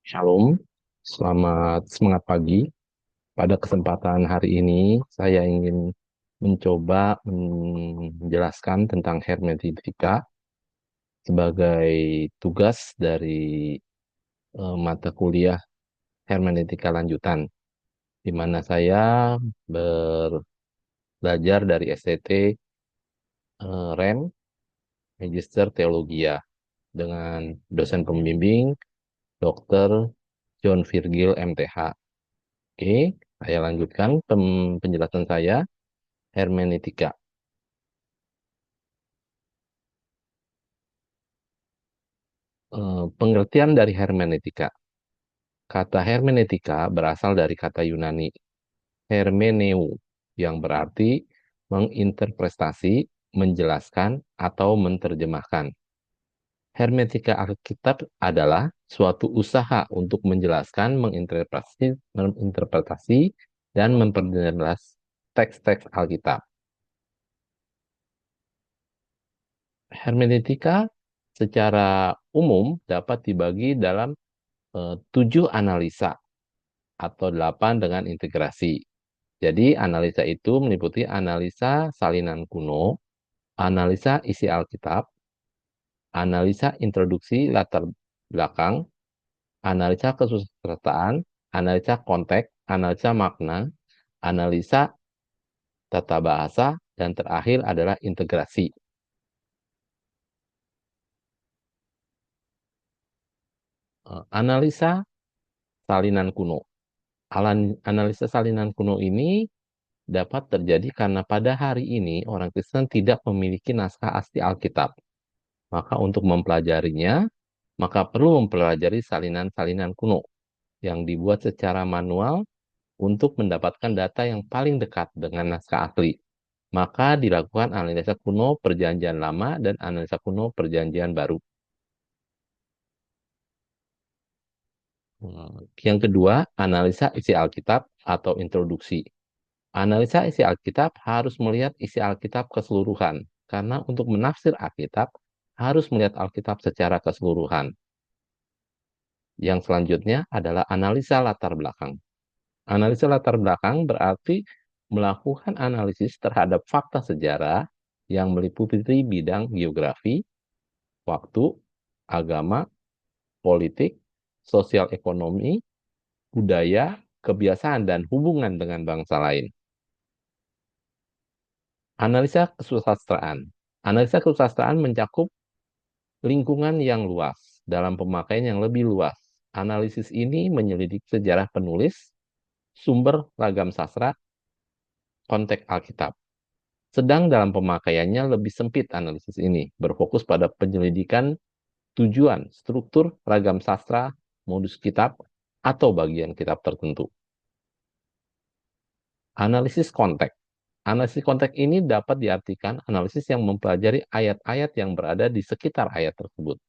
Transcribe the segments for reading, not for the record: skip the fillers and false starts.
Shalom, selamat semangat pagi. Pada kesempatan hari ini, saya ingin mencoba menjelaskan tentang hermeneutika sebagai tugas dari mata kuliah hermeneutika lanjutan, di mana saya belajar dari STT REM, Magister Theologia, dengan dosen pembimbing Dr. John Virgil MTH. Oke, saya lanjutkan penjelasan saya. Hermeneutika. Pengertian dari hermeneutika. Kata hermeneutika berasal dari kata Yunani hermeneu, yang berarti menginterpretasi, menjelaskan, atau menerjemahkan. Hermeneutika Alkitab adalah suatu usaha untuk menjelaskan, menginterpretasi, dan memperjelas teks-teks Alkitab. Hermeneutika secara umum dapat dibagi dalam 7 analisa atau 8 dengan integrasi. Jadi analisa itu meliputi analisa salinan kuno, analisa isi Alkitab, analisa introduksi latar belakang, analisa kesusastraan, analisa konteks, analisa makna, analisa tata bahasa, dan terakhir adalah integrasi. Analisa salinan kuno. Analisa salinan kuno ini dapat terjadi karena pada hari ini orang Kristen tidak memiliki naskah asli Alkitab. Maka untuk mempelajarinya, maka perlu mempelajari salinan-salinan kuno yang dibuat secara manual untuk mendapatkan data yang paling dekat dengan naskah asli. Maka dilakukan analisa kuno Perjanjian Lama dan analisa kuno Perjanjian Baru. Yang kedua, analisa isi Alkitab atau introduksi. Analisa isi Alkitab harus melihat isi Alkitab keseluruhan, karena untuk menafsir Alkitab harus melihat Alkitab secara keseluruhan. Yang selanjutnya adalah analisa latar belakang. Analisa latar belakang berarti melakukan analisis terhadap fakta sejarah yang meliputi bidang geografi, waktu, agama, politik, sosial ekonomi, budaya, kebiasaan, dan hubungan dengan bangsa lain. Analisa kesusastraan. Analisa kesusastraan mencakup lingkungan yang luas dalam pemakaian yang lebih luas. Analisis ini menyelidik sejarah penulis, sumber ragam sastra, konteks Alkitab. Sedang dalam pemakaiannya lebih sempit analisis ini, berfokus pada penyelidikan tujuan, struktur, ragam sastra, modus kitab, atau bagian kitab tertentu. Analisis konteks. Analisis konteks ini dapat diartikan analisis yang mempelajari ayat-ayat yang berada di sekitar ayat tersebut.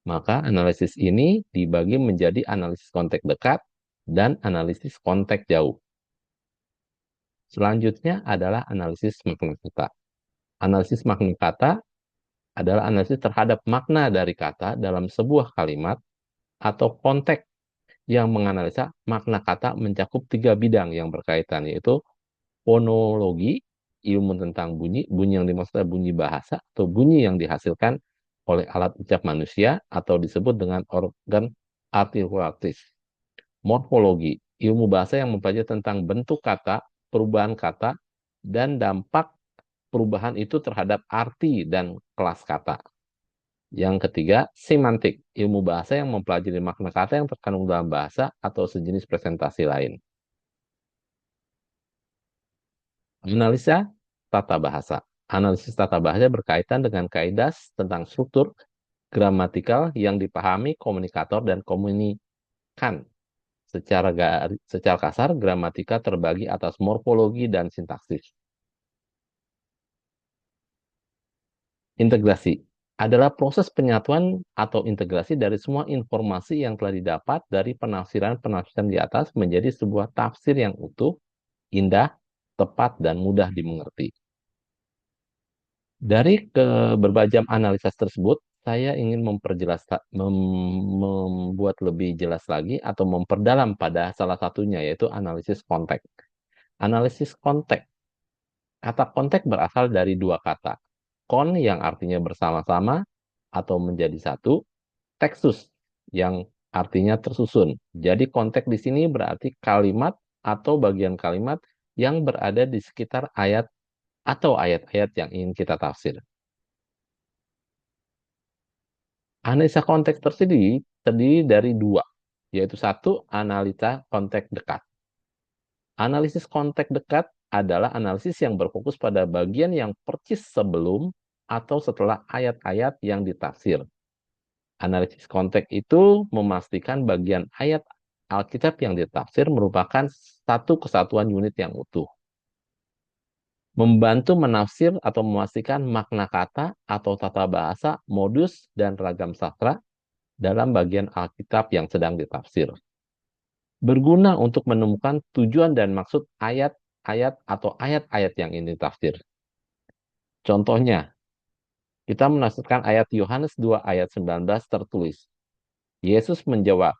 Maka analisis ini dibagi menjadi analisis konteks dekat dan analisis konteks jauh. Selanjutnya adalah analisis makna kata. Analisis makna kata adalah analisis terhadap makna dari kata dalam sebuah kalimat atau konteks yang menganalisa makna kata mencakup 3 bidang yang berkaitan, yaitu fonologi, ilmu tentang bunyi, bunyi yang dimaksud bunyi bahasa atau bunyi yang dihasilkan oleh alat ucap manusia atau disebut dengan organ artikulatif. Morfologi, ilmu bahasa yang mempelajari tentang bentuk kata, perubahan kata, dan dampak perubahan itu terhadap arti dan kelas kata. Yang ketiga, semantik, ilmu bahasa yang mempelajari makna kata yang terkandung dalam bahasa atau sejenis presentasi lain. Analisa tata bahasa. Analisis tata bahasa berkaitan dengan kaidah tentang struktur gramatikal yang dipahami komunikator dan komunikan. Secara kasar, gramatika terbagi atas morfologi dan sintaksis. Integrasi adalah proses penyatuan atau integrasi dari semua informasi yang telah didapat dari penafsiran-penafsiran di atas menjadi sebuah tafsir yang utuh, indah, tepat, dan mudah dimengerti. Dari berbagai analisis tersebut, Saya ingin membuat lebih jelas lagi atau memperdalam pada salah satunya, yaitu analisis konteks. Analisis konteks. Kata konteks berasal dari dua kata. Kon yang artinya bersama-sama atau menjadi satu, teksus yang artinya tersusun. Jadi konteks di sini berarti kalimat atau bagian kalimat yang berada di sekitar ayat atau ayat-ayat yang ingin kita tafsir. Analisa konteks terdiri dari dua, yaitu satu, analisa konteks dekat. Analisis konteks dekat adalah analisis yang berfokus pada bagian yang persis sebelum atau setelah ayat-ayat yang ditafsir. Analisis konteks itu memastikan bagian ayat Alkitab yang ditafsir merupakan satu kesatuan unit yang utuh. Membantu menafsir atau memastikan makna kata atau tata bahasa, modus, dan ragam sastra dalam bagian Alkitab yang sedang ditafsir. Berguna untuk menemukan tujuan dan maksud ayat-ayat atau ayat-ayat yang ini ditafsir. Contohnya, kita menafsirkan ayat Yohanes 2 ayat 19 tertulis, Yesus menjawab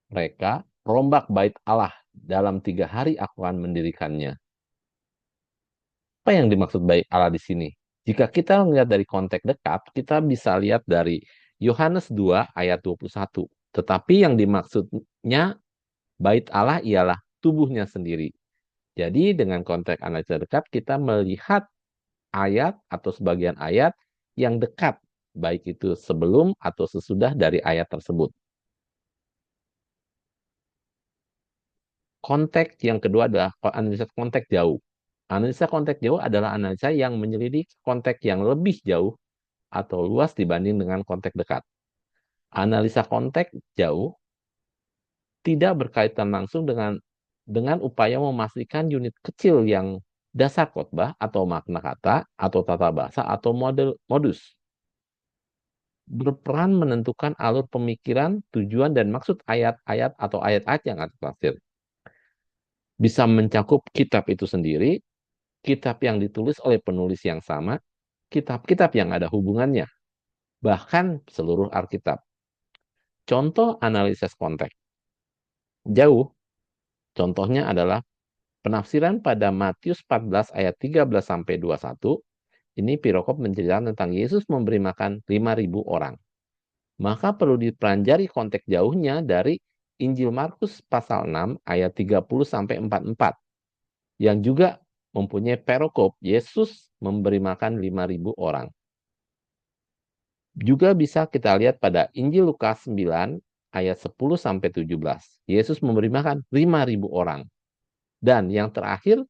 mereka, rombak bait Allah, dalam 3 hari aku akan mendirikannya. Apa yang dimaksud bait Allah di sini? Jika kita melihat dari konteks dekat, kita bisa lihat dari Yohanes 2 ayat 21. Tetapi yang dimaksudnya bait Allah ialah tubuhnya sendiri. Jadi dengan konteks analisa dekat, kita melihat ayat atau sebagian ayat yang dekat, baik itu sebelum atau sesudah dari ayat tersebut. Konteks yang kedua adalah analisa konteks jauh. Analisa konteks jauh adalah analisa yang menyelidik konteks yang lebih jauh atau luas dibanding dengan konteks dekat. Analisa konteks jauh tidak berkaitan langsung dengan upaya memastikan unit kecil yang dasar khotbah atau makna kata atau tata bahasa atau modus. Berperan menentukan alur pemikiran, tujuan, dan maksud ayat-ayat atau ayat-ayat yang akan tafsir. Bisa mencakup kitab itu sendiri, kitab yang ditulis oleh penulis yang sama, kitab-kitab yang ada hubungannya, bahkan seluruh Alkitab. Contoh analisis konteks. Jauh, contohnya adalah penafsiran pada Matius 14 ayat 13 sampai 21. Ini Pirokop menceritakan tentang Yesus memberi makan 5.000 orang. Maka perlu dipelajari konteks jauhnya dari Injil Markus pasal 6 ayat 30 sampai 44 yang juga mempunyai perikop Yesus memberi makan 5.000 orang. Juga bisa kita lihat pada Injil Lukas 9 ayat 10 sampai 17. Yesus memberi makan 5.000 orang. Dan yang terakhir,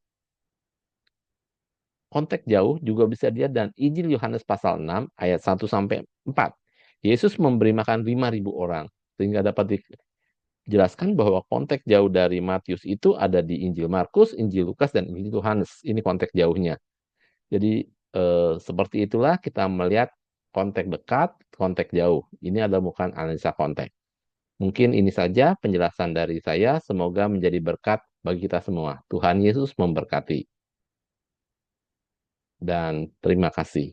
konteks jauh juga bisa dilihat dan Injil Yohanes pasal 6 ayat 1 sampai 4. Yesus memberi makan 5.000 orang. Sehingga dapat dijelaskan bahwa konteks jauh dari Matius itu ada di Injil Markus, Injil Lukas, dan Injil Yohanes. Ini konteks jauhnya. Jadi seperti itulah kita melihat konteks dekat, konteks jauh. Ini adalah bukan analisa konteks. Mungkin ini saja penjelasan dari saya. Semoga menjadi berkat bagi kita semua. Tuhan Yesus memberkati. Dan terima kasih.